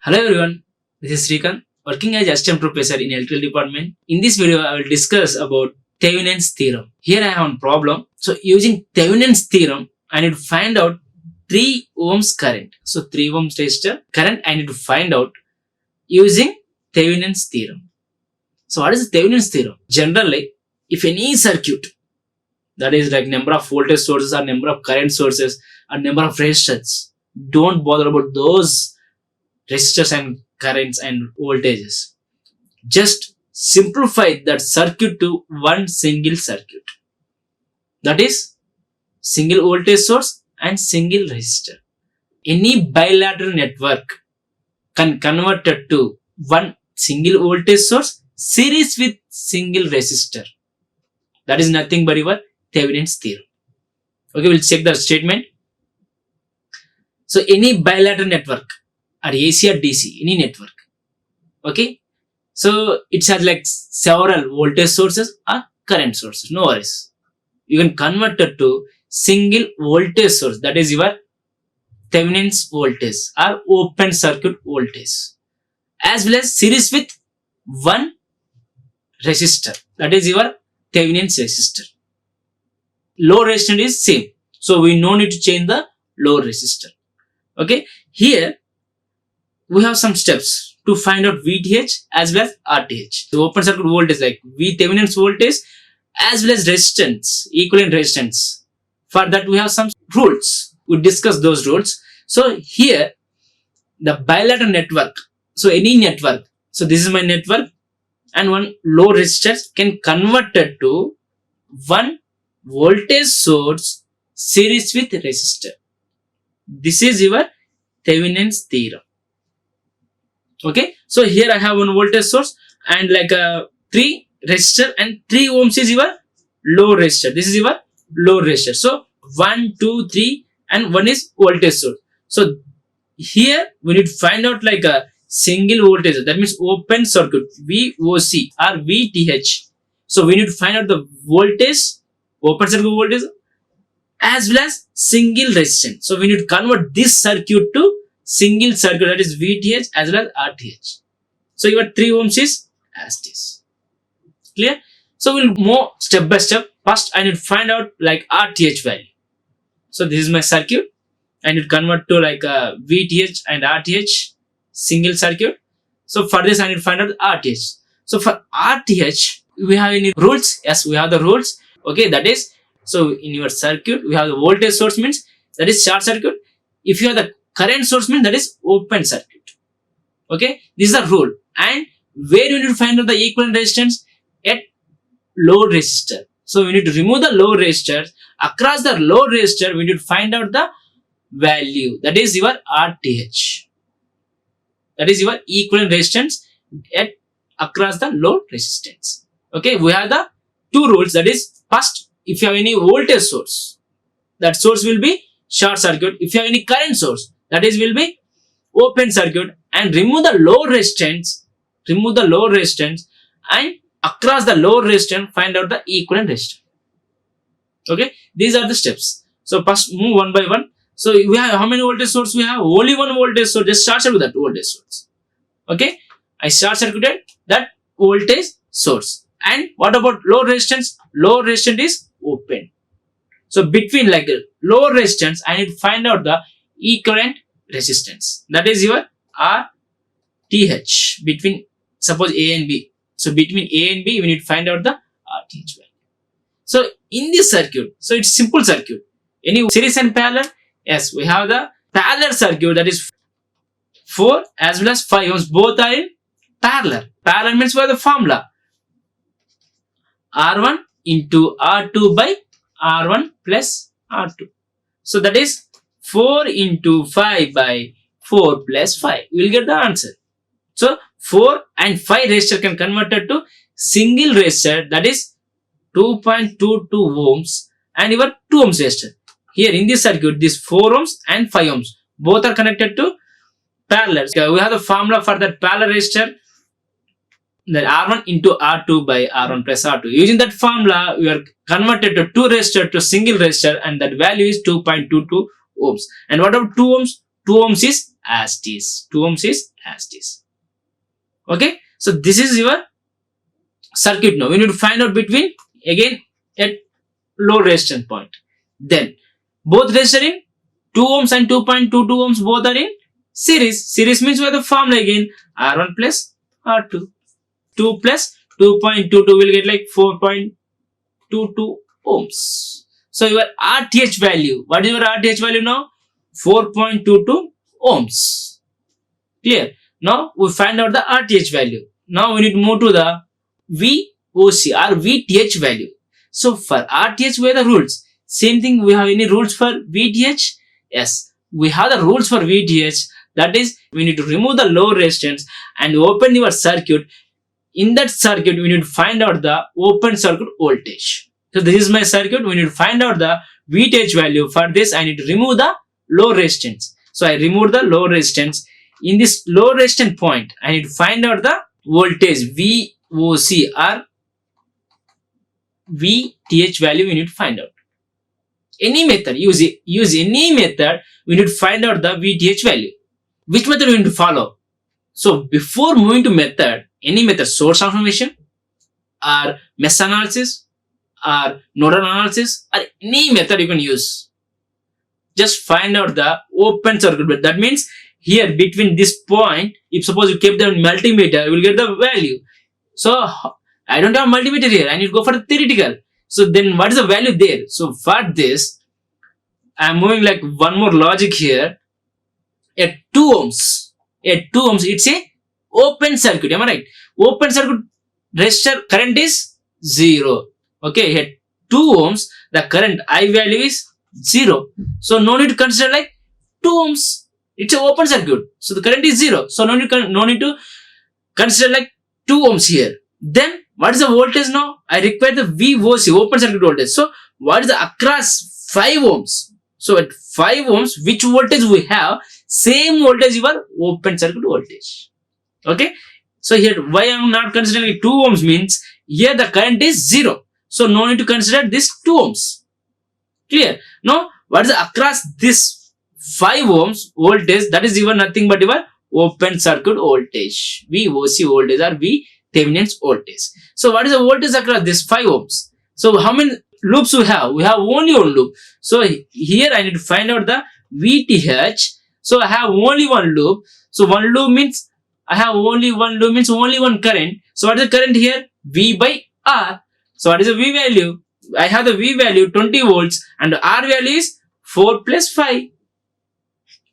Hello everyone, this is Srikanth, working as assistant professor in electrical department. In this video, I will discuss about Thevenin's theorem. Here I have a problem. So using Thevenin's theorem, I need to find out 3 ohms current. So 3 ohms resistor current I need to find out using Thevenin's theorem. So what is Thevenin's theorem? Generally, if any circuit, that is like number of voltage sources or number of current sources or number of resistors, don't bother about those resistors and currents and voltages. Just simplify that circuit to one single circuit. That is single voltage source and single resistor. Any bilateral network can convert it to one single voltage source series with single resistor. That is nothing but your Thevenin's theorem. Okay, we'll check the statement. So any bilateral network or AC or DC, any network. Okay, so it has like several voltage sources or current sources. No worries. You can convert it to single voltage source. That is your Thevenin's voltage or open circuit voltage, as well as series with one resistor. That is your Thevenin's resistor. Load resistance is same, so we no need to change the load resistor. Okay, here we have some steps to find out VTH as well as RTH. The open circuit voltage like V Thevenin's voltage as well as resistance, equivalent resistance. For that we have some rules. We discuss those rules. So here the bilateral network. So any network. So this is my network and one load resistor can convert it to one voltage source series with resistor. This is your Thevenin's theorem. Okay, so here I have one voltage source and like 3 resistor and 3 ohms is your load resistor. This is your load resistor. So 1, 2, 3 and 1 is voltage source. So here we need to find out like a single voltage. That means open circuit VOC or VTH. So we need to find out the voltage, open circuit voltage as well as single resistance. So we need to convert this circuit to single circuit, that is VTH as well as RTH. So your 3 ohms is as this. Clear? So we'll move step by step. First I need to find out like RTH value. So this is my circuit. I need to convert to like VTH and RTH single circuit. So for this I need to find out RTH. So for RTH we have any rules? Yes, we have the rules. Okay, that is, so in your circuit we have the voltage source, means that is short circuit. If you have the current source, means that is open circuit. Okay, this is the rule. And where you need to find out the equivalent resistance? At load resistor. So we need to remove the load resistor. Across the load resistor we need to find out the value, that is your RTH. That is your equivalent resistance at across the load resistance. Okay, we have the 2 rules. That is, first, if you have any voltage source, that source will be short circuit. If you have any current source, that is will be open circuit, and remove the load resistance. Remove the load resistance and across the load resistance find out the equivalent resistance. Okay, these are the steps. So first move one by one. So we have how many voltage source? We have only one voltage source. Just short circuit that voltage source. Okay, I short circuited that voltage source. And what about load resistance? Load resistance is open. So between like load resistance, I need to find out the equivalent resistance. That is your RTH between suppose A and B. So between A and B, we need to find out the RTH value. So in this circuit, so it's simple circuit. Any series and parallel? Yes, we have the parallel circuit, that is 4 as well as 5 ohms. Both are in parallel. Parallel means we have the formula R1 into R2 by R1 plus R2. So that is 4 into 5 by 4 plus 5. We will get the answer. So 4 and 5 resistor can convert it to single resistor, that is 2.22 ohms and your 2 ohms resistor. Here in this circuit, this 4 ohms and 5 ohms both are connected to parallel. So we have the formula for that parallel resistor, that R1 into R2 by R1 plus R2. Using that formula, we are converted to 2 resistor to single resistor, and that value is 2.22 ohms. And what about 2 ohms? 2 ohms is as it is. 2 ohms is as it is. Okay. So this is your circuit now. We need to find out between again at low resistance point. Then both resistor in 2 ohms and 2.22 ohms both are in series. Series means we have the formula again R1 plus R2. 2 plus 2.22 will get like 4.22 ohms. So your RTH value, what is your RTH value now? 4.22 ohms. Clear? Now we find out the RTH value. Now we need to move to the VOC or VTH value. So for RTH we have the rules. Same thing, we have any rules for VTH? Yes, we have the rules for VTH. That is, we need to remove the low resistance and open your circuit. In that circuit, we need to find out the open circuit voltage. So this is my circuit. We need to find out the VTH value. For this, I need to remove the low resistance. So I remove the low resistance. In this low resistance point, I need to find out the voltage VOC or VTH value. We need to find out. Any method, use any method, we need to find out the VTH value. Which method we need to follow? So before moving to method, any method, source transformation or mesh analysis or nodal analysis or any method you can use. Just find out the open circuit. That means here between this point, if suppose you keep the multimeter, you will get the value. So I don't have multimeter here. I need to go for the theoretical. So then what is the value there? So for this, I am moving like one more logic here. At 2 ohms, it's a open circuit. Am I right? Open circuit resistor current is 0. Okay, at 2 ohms, the current I value is 0. So no need to consider like 2 ohms. It's an open circuit. So the current is 0. So no need to consider like 2 ohms here. Then what is the voltage now? I require the VOC, open circuit voltage. So what is the across 5 ohms? So at 5 ohms, which voltage we have? Same voltage your open circuit voltage. Okay. So here why I am not considering 2 ohms means here the current is 0. So no need to consider this 2 ohms. Clear? Now what is the across this 5 ohms voltage? That is even nothing but your open circuit voltage. VOC voltage or Thevenin's voltage. So what is the voltage across this 5 ohms? So how many loops we have? We have only one loop. So here I need to find out the VTH. So I have only one loop. So one loop means I have only one loop means only one current. So what is the current here? V by R. So what is the V value? I have the V value 20 volts and the R value is 4 plus 5.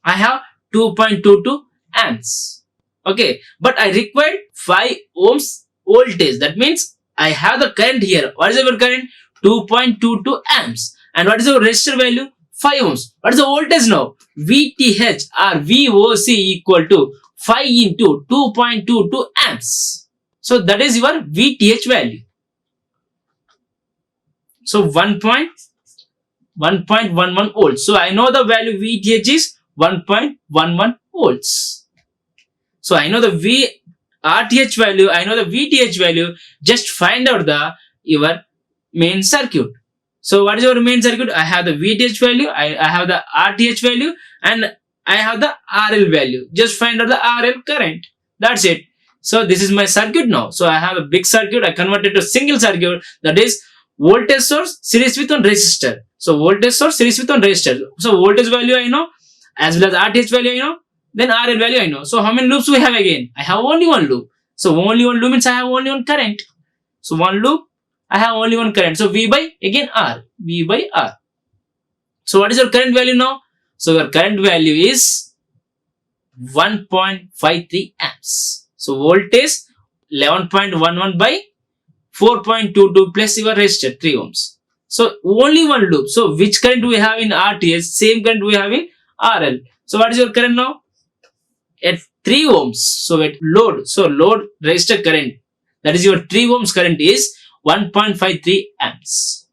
I have 2.22 amps. Okay, but I required 5 ohms voltage. That means I have the current here. What is our current? 2.22 amps. And what is our resistor value? 5 ohms. What is the voltage now? VTH or VOC equal to 5 into 2.22 amps. So that is your VTH value. So 1.11 volts. So I know the value VTH is 1.11 volts. So I know the RTH value, I know the VTH value. Just find out your main circuit. So what is your main circuit? I have the VTH value, I have the RTH value, and I have the RL value. Just find out the RL current. That's it. So this is my circuit now. So I have a big circuit. I converted to single circuit. That is voltage source series with one resistor. So voltage source series with one resistor. So voltage value I know, as well as RTH value I know. Then RL value I know. So how many loops we have again? I have only one loop. So only one loop means I have only one current. So one loop, I have only one current. So V by again R. V by R. So what is your current value now? So your current value is 1.53 amps. So voltage 11.11 by 4.22 plus your resistor 3 ohms. So only one loop. So which current we have in RTH? Same current we have in RL. So what is your current now? At 3 ohms. So at load. So load resistor current. That is your 3 ohms current is 1.53 amps.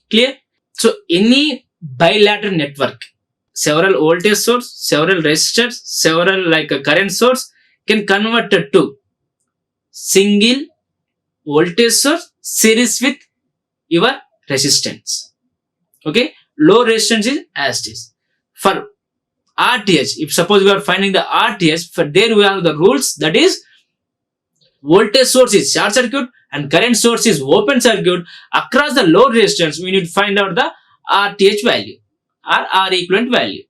Clear? So any bilateral network, several voltage source, several resistors, several like a current source can convert it to single voltage source series with your resistance. Okay, low resistance is as it is. For RTH. If suppose we are finding the RTH, for there we have the rules, that is voltage source is short circuit and current source is open circuit. Across the load resistance, we need to find out the RTH value or R equivalent value.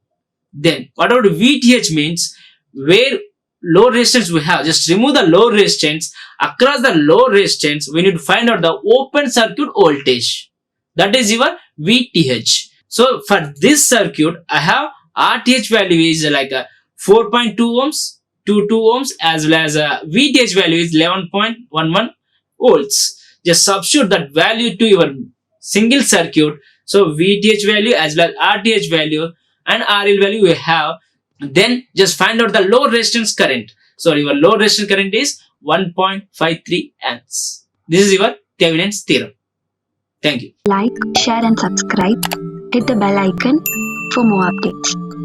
Then what about VTH means, where load resistance we have, just remove the load resistance. Across the load resistance, we need to find out the open circuit voltage. That is your VTH. So for this circuit, I have RTH value is like a 4.2 ohms to 2 ohms, as well as VTH value is 11.11 volts. Just substitute that value to your single circuit. So VTH value as well as RTH value and RL value we have. Then just find out the load resistance current. So your load resistance current is 1.53 amps. This is your Thevenin's theorem. Thank you. Like, share and subscribe. Hit the bell icon for more updates.